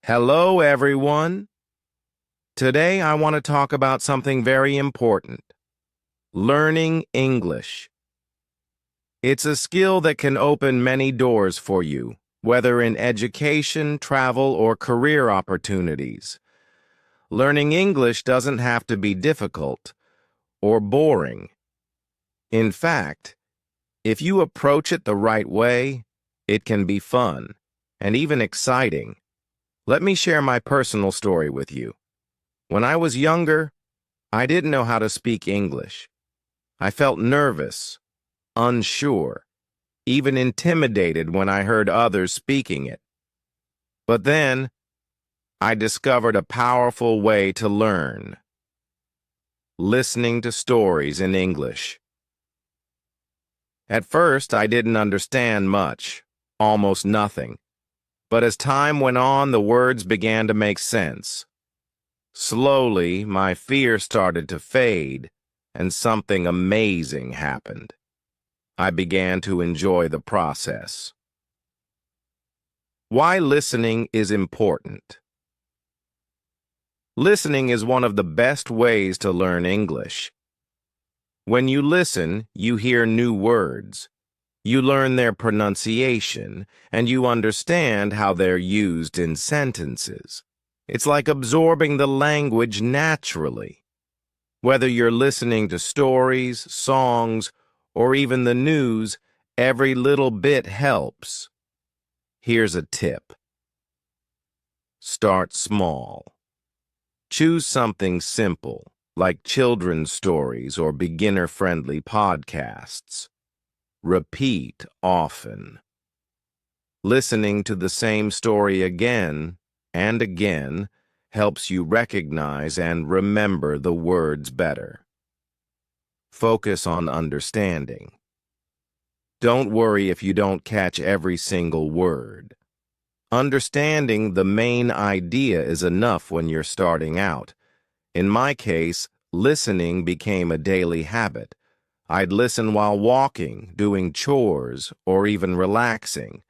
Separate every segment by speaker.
Speaker 1: Hello, everyone. Today I want to talk about something very important: learning English. It's a skill that can open many doors for you, whether in education, travel, or career opportunities. Learning English doesn't have to be difficult or boring. In fact, if you approach it the right way, it can be fun and even exciting. Let me share my personal story with you. When I was younger, I didn't know how to speak English. I felt nervous, unsure, even intimidated when I heard others speaking it. But then, I discovered a powerful way to learn: listening to stories in English. At first, I didn't understand much, almost nothing. But as time went on, the words began to make sense. Slowly, my fear started to fade, and something amazing happened. I began to enjoy the process. Why listening is important. Listening is one of the best ways to learn English. When you listen, you hear new words. You learn their pronunciation, and you understand how they're used in sentences. It's like absorbing the language naturally. Whether you're listening to stories, songs, or even the news, every little bit helps. Here's a tip. Start small. Choose something simple, like children's stories or beginner-friendly podcasts. Repeat often. Listening to the same story again and again helps you recognize and remember the words better. Focus on understanding. Don't worry if you don't catch every single word. Understanding the main idea is enough when you're starting out. In my case, listening became a daily habit. I'd listen while walking, doing chores, or even relaxing.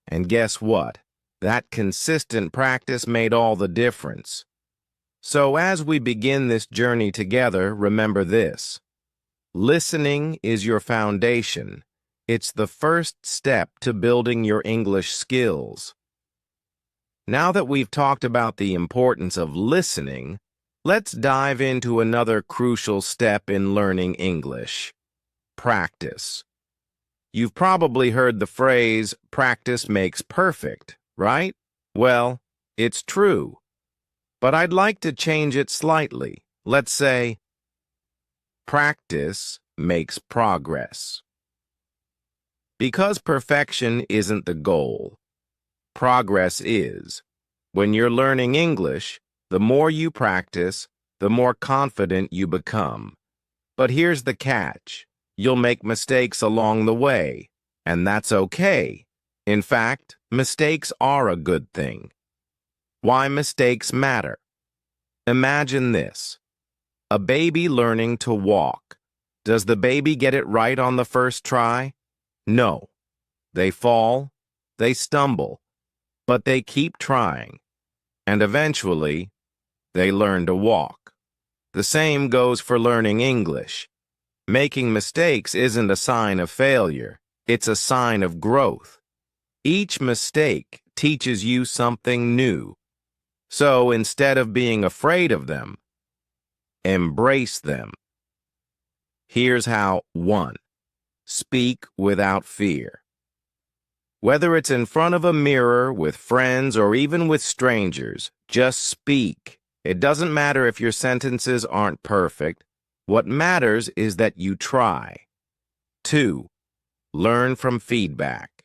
Speaker 1: And guess what? That consistent practice made all the difference. So as we begin this journey together, remember this: listening is your foundation. It's the first step to building your English skills. Now that we've talked about the importance of listening, let's dive into another crucial step in learning English: practice. You've probably heard the phrase, practice makes perfect, right? Well, it's true. But I'd like to change it slightly. Let's say, practice makes progress. Because perfection isn't the goal, progress is. When you're learning English, the more you practice, the more confident you become. But here's the catch: you'll make mistakes along the way, and that's okay. In fact, mistakes are a good thing. Why mistakes matter? Imagine this: a baby learning to walk. Does the baby get it right on the first try? No. They fall, they stumble, but they keep trying, and eventually, they learn to walk. The same goes for learning English. Making mistakes isn't a sign of failure. It's a sign of growth. Each mistake teaches you something new. So instead of being afraid of them, embrace them. Here's how. 1. Speak without fear. Whether it's in front of a mirror, with friends, or even with strangers, just speak. It doesn't matter if your sentences aren't perfect. What matters is that you try. 2. Learn from feedback.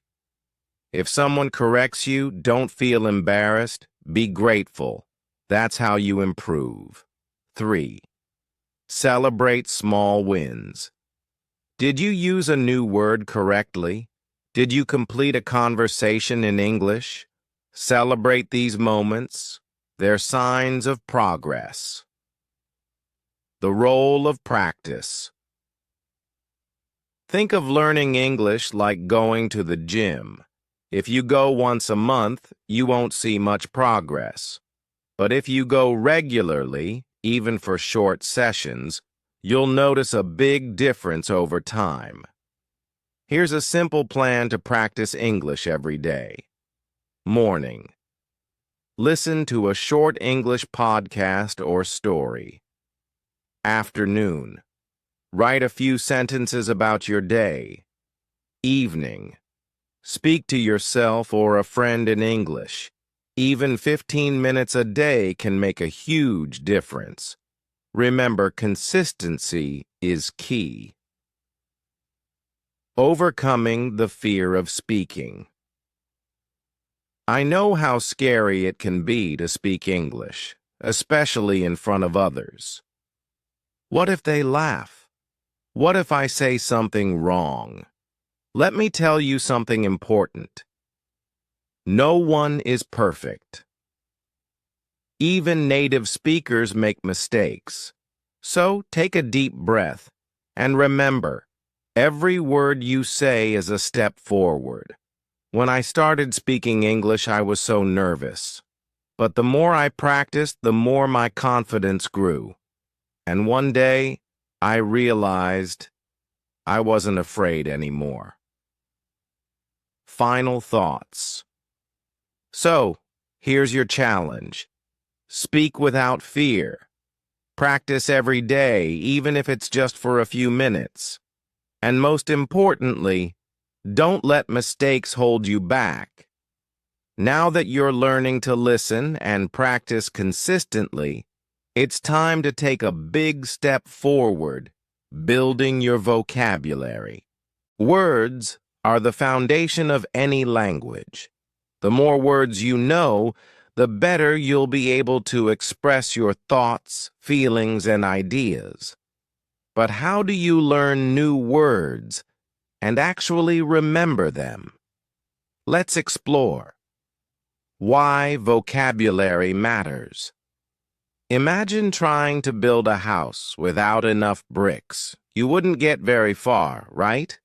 Speaker 1: If someone corrects you, don't feel embarrassed. Be grateful. That's how you improve. 3. Celebrate small wins. Did you use a new word correctly? Did you complete a conversation in English? Celebrate these moments. They're signs of progress. The role of practice. Think of learning English like going to the gym. If you go once a month, you won't see much progress. But if you go regularly, even for short sessions, you'll notice a big difference over time. Here's a simple plan to practice English every day. Morning. Listen to a short English podcast or story. Afternoon. Write a few sentences about your day. Evening. Speak to yourself or a friend in English. Even 15 minutes a day can make a huge difference. Remember, consistency is key. Overcoming the fear of speaking. I know how scary it can be to speak English, especially in front of others. What if they laugh? What if I say something wrong? Let me tell you something important. No one is perfect. Even native speakers make mistakes. So take a deep breath and remember, every word you say is a step forward. When I started speaking English, I was so nervous. But the more I practiced, the more my confidence grew. And one day, I realized I wasn't afraid anymore. Final thoughts. So, here's your challenge. Speak without fear. Practice every day, even if it's just for a few minutes. And most importantly, don't let mistakes hold you back. Now that you're learning to listen and practice consistently, it's time to take a big step forward, building your vocabulary. Words are the foundation of any language. The more words you know, the better you'll be able to express your thoughts, feelings, and ideas. But how do you learn new words and actually remember them? Let's explore. Why vocabulary matters. Imagine trying to build a house without enough bricks. You wouldn't get very far, right?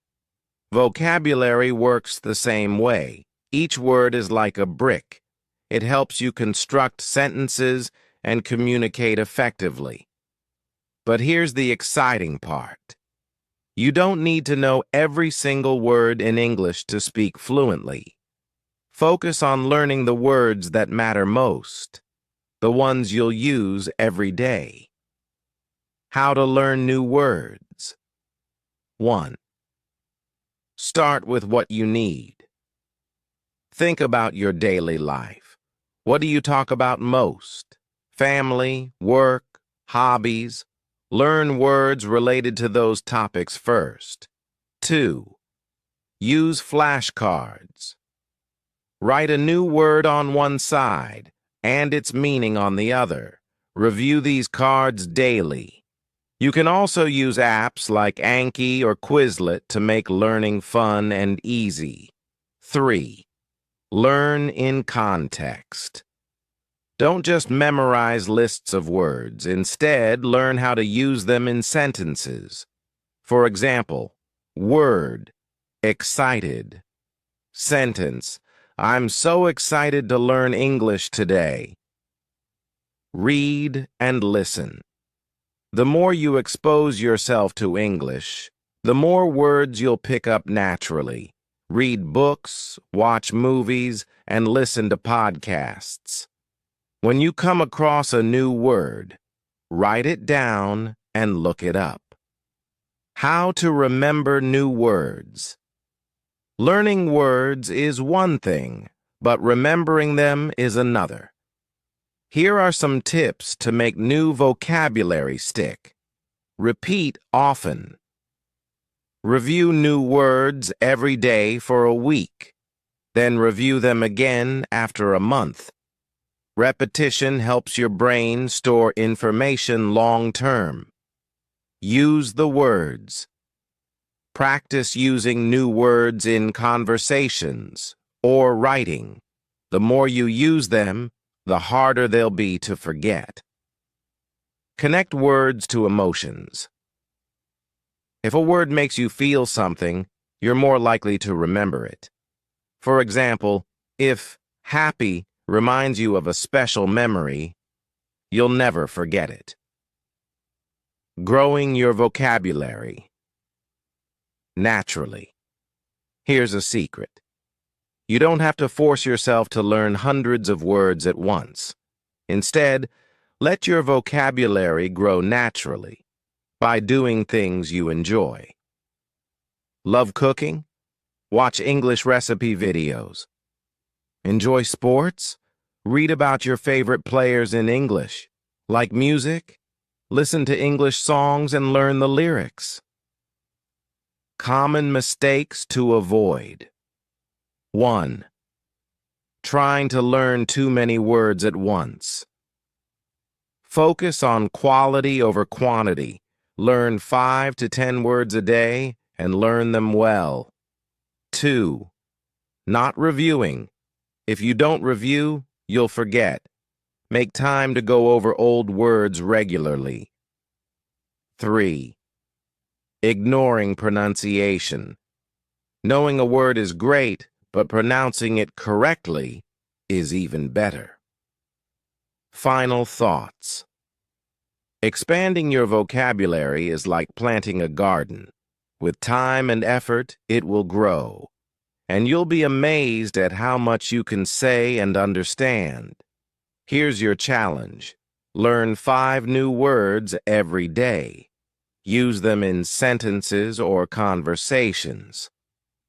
Speaker 1: Vocabulary works the same way. Each word is like a brick. It helps you construct sentences and communicate effectively. But here's the exciting part. You don't need to know every single word in English to speak fluently. Focus on learning the words that matter most, the ones you'll use every day. How to learn new words. 1. Start with what you need. Think about your daily life. What do you talk about most? Family, work, hobbies? Learn words related to those topics first. 2. Use flashcards. Write a new word on one side and its meaning on the other. Review these cards daily. You can also use apps like Anki or Quizlet to make learning fun and easy. 3. Learn in context. Don't just memorize lists of words. Instead, learn how to use them in sentences. For example, word, excited. Sentence, I'm so excited to learn English today. Read and listen. The more you expose yourself to English, the more words you'll pick up naturally. Read books, watch movies, and listen to podcasts. When you come across a new word, write it down and look it up. How to remember new words. Learning words is one thing, but remembering them is another. Here are some tips to make new vocabulary stick. Repeat often. Review new words every day for a week. Then review them again after a month. Repetition helps your brain store information long-term. Use the words. Practice using new words in conversations or writing. The more you use them, the harder they'll be to forget. Connect words to emotions. If a word makes you feel something, you're more likely to remember it. For example, if happy reminds you of a special memory, you'll never forget it. Growing your vocabulary. Naturally. Here's a secret. You don't have to force yourself to learn hundreds of words at once. Instead, let your vocabulary grow naturally by doing things you enjoy. Love cooking? Watch English recipe videos. Enjoy sports? Read about your favorite players in English. Like music? Listen to English songs and learn the lyrics. Common mistakes to avoid. 1. Trying to learn too many words at once. Focus on quality over quantity. Learn 5 to 10 words a day and learn them well. 2. Not reviewing. If you don't review, you'll forget. Make time to go over old words regularly. 3. Ignoring pronunciation. Knowing a word is great, but pronouncing it correctly is even better. Final thoughts. Expanding your vocabulary is like planting a garden. With time and effort, it will grow, and you'll be amazed at how much you can say and understand. Here's your challenge. Learn 5 new words every day. Use them in sentences or conversations.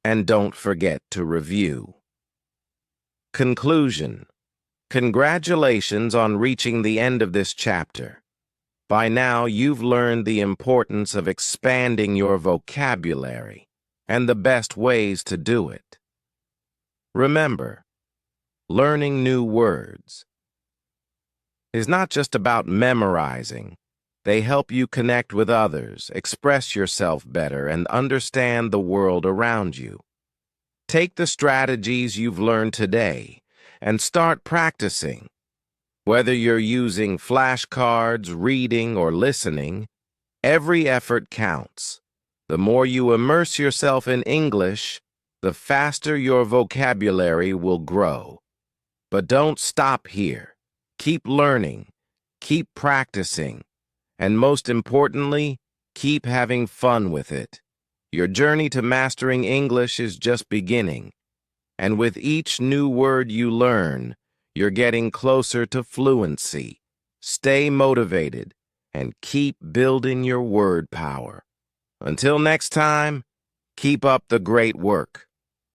Speaker 1: And don't forget to review. Conclusion. Congratulations on reaching the end of this chapter. By now, you've learned the importance of expanding your vocabulary and the best ways to do it. Remember, learning new words is not just about memorizing. They help you connect with others, express yourself better, and understand the world around you. Take the strategies you've learned today and start practicing. Whether you're using flashcards, reading, or listening, every effort counts. The more you immerse yourself in English, the faster your vocabulary will grow. But don't stop here. Keep learning, keep practicing, and most importantly, keep having fun with it. Your journey to mastering English is just beginning, and with each new word you learn, you're getting closer to fluency. Stay motivated and keep building your word power. Until next time, keep up the great work.